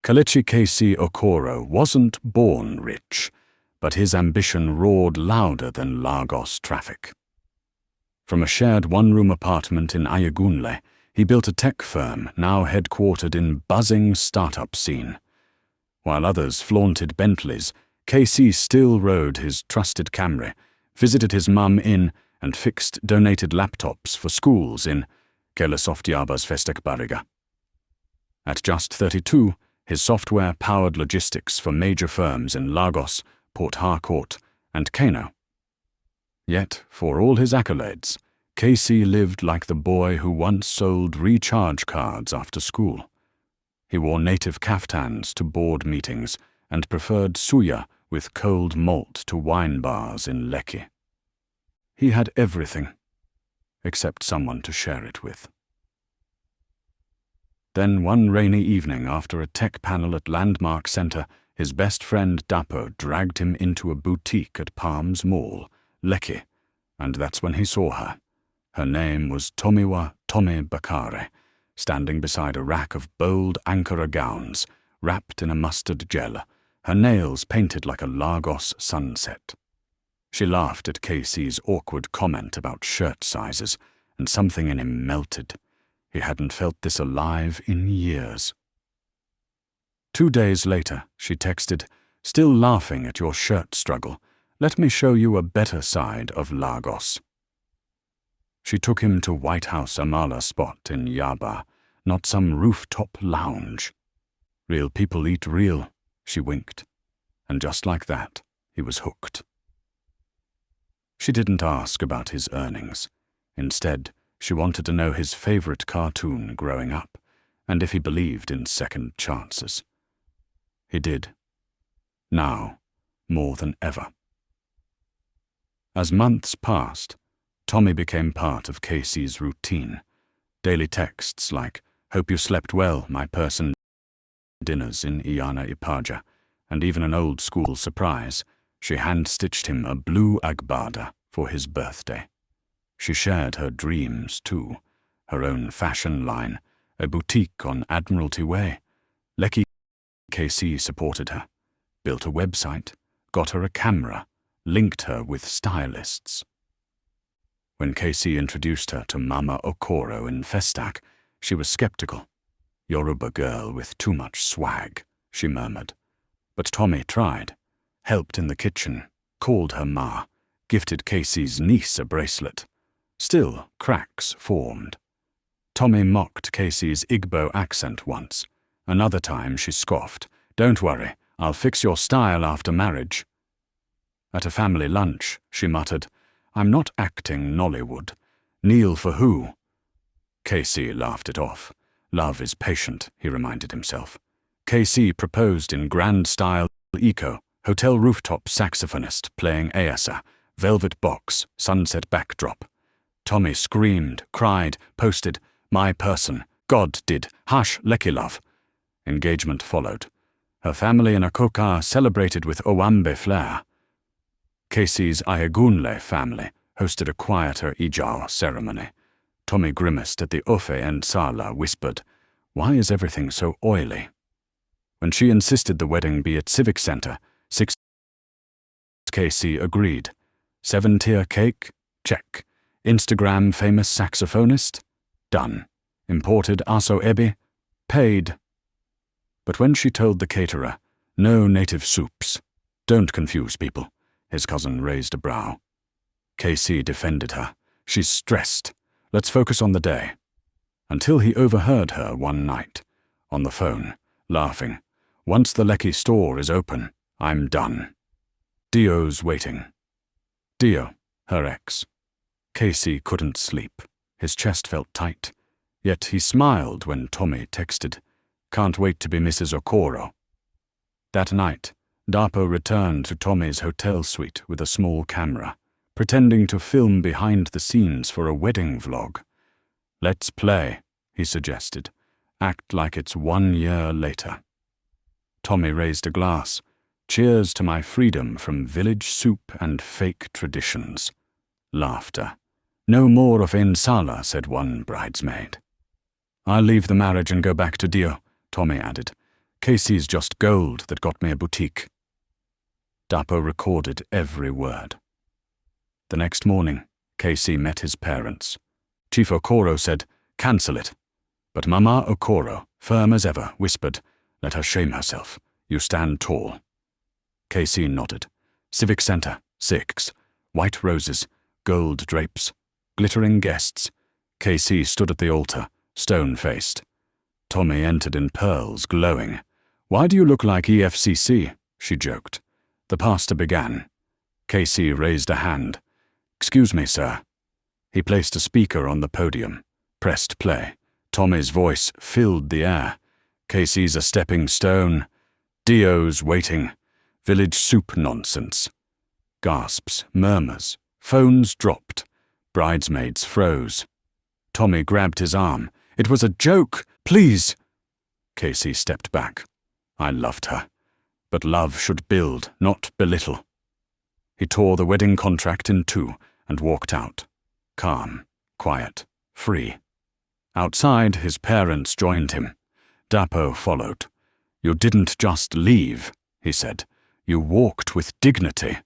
Kalechi KC Okoro wasn't born rich, but his ambition roared louder than Lagos traffic. From a shared one-room apartment in Ayagunle, he built a tech firm now headquartered in buzzing startup scene. While others flaunted Bentleys, KC still rode his trusted Camry, visited his mum in and fixed donated laptops for schools in Kelesoft Festek Bariga. At just 32, his software-powered logistics for major firms in Lagos, Port Harcourt, and Kano. Yet, for all his accolades, KC lived like the boy who once sold recharge cards after school. He wore native kaftans to board meetings and preferred suya with cold malt to wine bars in Lekki. He had everything, except someone to share it with. Then one rainy evening after a tech panel at Landmark Center, his best friend Dapo dragged him into a boutique at Palms Mall, Lekki, and that's when he saw her. Her name was Tomiwa Tome Bakare, standing beside a rack of bold Ankara gowns, wrapped in a mustard gel, her nails painted like a Lagos sunset. She laughed at KC's awkward comment about shirt sizes, and something in him melted. He hadn't felt this alive in years. 2 days later, she texted, "Still laughing at your shirt struggle. Let me show you a better side of Lagos." She took him to White House Amala spot in Yaba, not some rooftop lounge. Real people eat real, she winked. And just like that, he was hooked. She didn't ask about his earnings. Instead, she wanted to know his favorite cartoon growing up, and if he believed in second chances. He did. Now, more than ever. As months passed, Tommy became part of KC's routine. Daily texts like, "Hope you slept well, my person," dinners in Iyana Ipaja, and even an old-school surprise. She hand-stitched him a blue agbada for his birthday. She shared her dreams, too. Her own fashion line, a boutique on Admiralty Way. Lekki KC supported her, built a website, got her a camera, linked her with stylists. When KC introduced her to Mama Okoro in Festac, she was skeptical. "Yoruba girl with too much swag," she murmured. But Tommy tried, helped in the kitchen, called her Ma, gifted KC's niece a bracelet. Still, cracks formed. Tommy mocked KC's Igbo accent once. Another time she scoffed, "Don't worry, I'll fix your style after marriage." At a family lunch, she muttered, "I'm not acting Nollywood. Kneel for who?" KC laughed it off. Love is patient, he reminded himself. KC proposed in grand style eco, hotel rooftop saxophonist playing Ayasa, velvet box, sunset backdrop. Tommy screamed, cried, posted, "My person, God did, hush, Lekki love." Engagement followed. Her family in Akoka celebrated with Owambe flair. KC's Ayagunle family hosted a quieter Ijao ceremony. Tommy grimaced at the Ofe and Sala, whispered, "Why is everything so oily?" When she insisted the wedding be at Civic Center, 6 KC agreed. 7-tier cake? Check. Instagram famous saxophonist? Done. Imported Aso Ebi? Paid. But when she told the caterer, "No native soups," "Don't confuse people," his cousin raised a brow. KC defended her. "She's stressed. Let's focus on the day." Until he overheard her one night, on the phone, laughing. "Once the Lekki store is open, I'm done. Dio's waiting." Dio, her ex. KC couldn't sleep. His chest felt tight. Yet he smiled when Tommy texted, "Can't wait to be Mrs. Okoro." That night, Dapo returned to Tommy's hotel suite with a small camera, pretending to film behind the scenes for a wedding vlog. "Let's play," he suggested. "Act like it's 1 year later." Tommy raised a glass. "Cheers to my freedom from village soup and fake traditions." Laughter. "No more of Insala," said one bridesmaid. "I'll leave the marriage and go back to Dio," Tommy added. Casey's just gold that got me a boutique. Dapo recorded every word. The next morning, Casey met his parents. Chief Okoro said, "Cancel it." But Mama Okoro, firm as ever, whispered, "Let her shame herself. You stand tall." Casey nodded. Civic Center, 6. White roses, gold drapes, glittering guests. Casey stood at the altar, stone-faced. Tommy entered in pearls, glowing. "Why do you look like EFCC?" she joked. The pastor began. Casey raised a hand. "Excuse me, sir." He placed a speaker on the podium, pressed play. Tommy's voice filled the air. "Casey's a stepping stone. Dio's waiting. Village soup nonsense." Gasps, murmurs, phones dropped. Bridesmaids froze. Tommy grabbed his arm. "It was a joke, please." Casey stepped back. "I loved her. But love should build, not belittle." He tore the wedding contract in two and walked out. Calm, quiet, free. Outside, his parents joined him. Dapo followed. "You didn't just leave," he said. "You walked with dignity."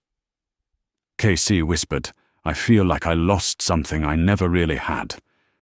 Casey whispered, "I feel like I lost something I never really had."